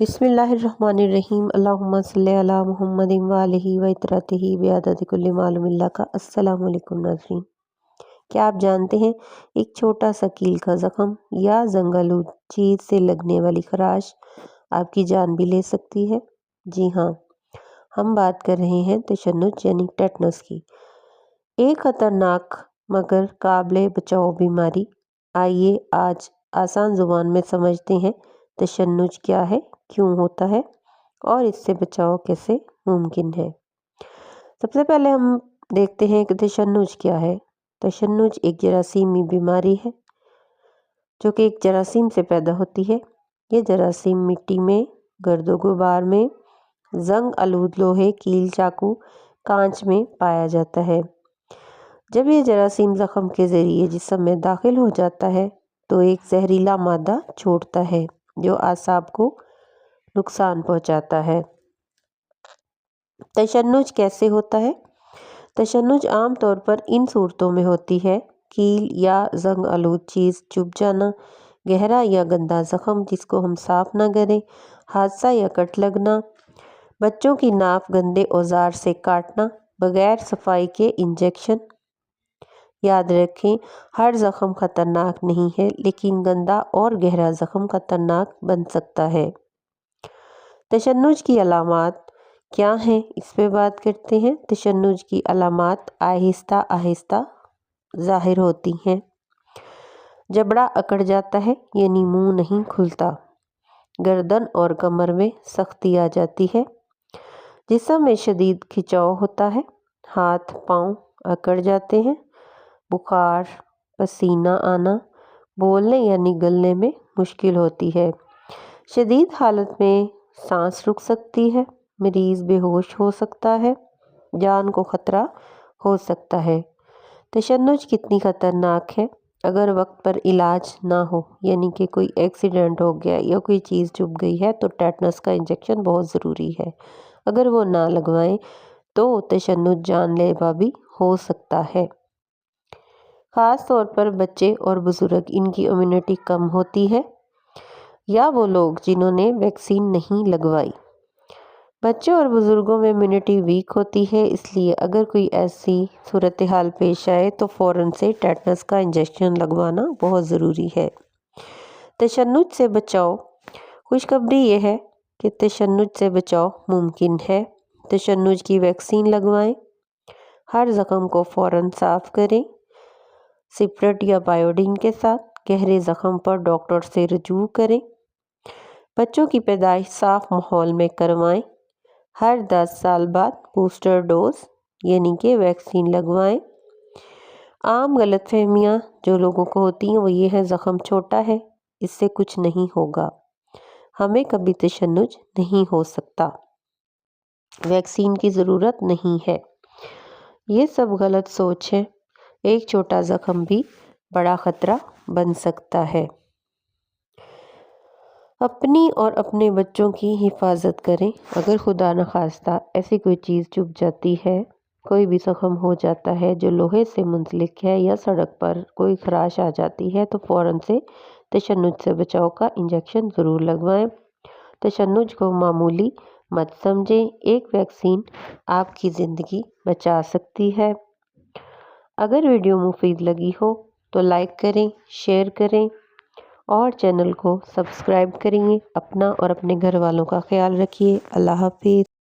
بسم اللہ الرحمن الرحیم اللہم صلی علی محمد وآلہ وطرتہ بعدد کل معلوم اللہ کا۔ السلام علیکم ناظرین، کیا آپ جانتے ہیں ایک چھوٹا سا کیل کا زخم یا زنگ آلود چیز سے لگنے والی خراش آپ کی جان بھی لے سکتی ہے؟ جی ہاں، ہم بات کر رہے ہیں تشنج یعنی ٹیٹنس کی، ایک خطرناک مگر قابل بچاؤ بیماری۔ آئیے آج آسان زبان میں سمجھتے ہیں تشنج کیا ہے، کیوں ہوتا ہے اور اس سے بچاؤ کیسے ممکن ہے۔ سب سے پہلے ہم دیکھتے ہیں کہ تشنج کیا ہے۔ تشنج ایک جراثیمی بیماری ہے جو کہ ایک جراثیم سے پیدا ہوتی ہے۔ یہ جراثیم مٹی میں، گرد و غبار میں، زنگ آلود لوہے، کیل، چاقو، کانچ میں پایا جاتا ہے۔ جب یہ جراثیم زخم کے ذریعے جسم میں داخل ہو جاتا ہے تو ایک زہریلا مادہ چھوڑتا ہے جو اعصاب کو نقصان پہنچاتا ہے۔ تشنج کیسے ہوتا ہے؟ تشنج عام طور پر ان صورتوں میں ہوتی ہے: کیل یا زنگ آلود چیز چبھ جانا، گہرا یا گندا زخم جس کو ہم صاف نہ کریں، حادثہ یا کٹ لگنا، بچوں کی ناک گندے اوزار سے کاٹنا، بغیر صفائی کے انجیکشن۔ یاد رکھیں، ہر زخم خطرناک نہیں ہے لیکن گندا اور گہرا زخم خطرناک بن سکتا ہے۔ تشنج کی علامات کیا ہیں، اس پہ بات کرتے ہیں۔ تشنج کی علامات آہستہ آہستہ ظاہر ہوتی ہیں۔ جبڑا اکڑ جاتا ہے یعنی منہ نہیں کھلتا، گردن اور کمر میں سختی آ جاتی ہے، جسم میں شدید کھچاؤ ہوتا ہے، ہاتھ پاؤں اکڑ جاتے ہیں، بخار، پسینہ آنا، بولنے یا نگلنے میں مشکل ہوتی ہے، شدید حالت میں سانس رک سکتی ہے، مریض بے ہوش ہو سکتا ہے، جان کو خطرہ ہو سکتا ہے۔ تشنج کتنی خطرناک ہے؟ اگر وقت پر علاج نہ ہو، یعنی کہ کوئی ایکسیڈنٹ ہو گیا یا کوئی چیز چبھ گئی ہے تو ٹیٹنس کا انجیکشن بہت ضروری ہے۔ اگر وہ نہ لگوائیں تو تشنج جان لیوا بھی ہو سکتا ہے۔ خاص طور پر بچے اور بزرگ، ان کی امیونٹی کم ہوتی ہے، یا وہ لوگ جنہوں نے ویکسین نہیں لگوائی۔ بچوں اور بزرگوں میں امیونٹی ویک ہوتی ہے، اس لیے اگر کوئی ایسی صورتحال پیش آئے تو فوراً سے ٹیٹنس کا انجیکشن لگوانا بہت ضروری ہے۔ تشنج سے بچاؤ۔ خوشخبری یہ ہے کہ تشنج سے بچاؤ ممکن ہے۔ تشنج کی ویکسین لگوائیں، ہر زخم کو فوراً صاف کریں، سپرٹ یا بایوڈین کے ساتھ، گہرے زخم پر ڈاکٹر سے رجوع کریں، بچوں کی پیدائش صاف ماحول میں کروائیں، ہر 10 سال بعد بوسٹر ڈوز یعنی کہ ویکسین لگوائیں۔ عام غلط فہمیاں جو لوگوں کو ہوتی ہیں وہ یہ ہے: زخم چھوٹا ہے، اس سے کچھ نہیں ہوگا، ہمیں کبھی تشنج نہیں ہو سکتا، ویکسین کی ضرورت نہیں ہے۔ یہ سب غلط سوچ ہے، ایک چھوٹا زخم بھی بڑا خطرہ بن سکتا ہے۔ اپنی اور اپنے بچوں کی حفاظت کریں۔ اگر خدا نخواستہ ایسی کوئی چیز چبھ جاتی ہے، کوئی بھی زخم ہو جاتا ہے جو لوہے سے منسلک ہے، یا سڑک پر کوئی خراش آ جاتی ہے تو فوراً سے تشنج سے بچاؤ کا انجیکشن ضرور لگوائیں۔ تشنج کو معمولی مت سمجھیں، ایک ویکسین آپ کی زندگی بچا سکتی ہے۔ اگر ویڈیو مفید لگی ہو تو لائک کریں، شیئر کریں اور چینل کو سبسکرائب کریں۔ اپنا اور اپنے گھر والوں کا خیال رکھیے۔ اللہ حافظ۔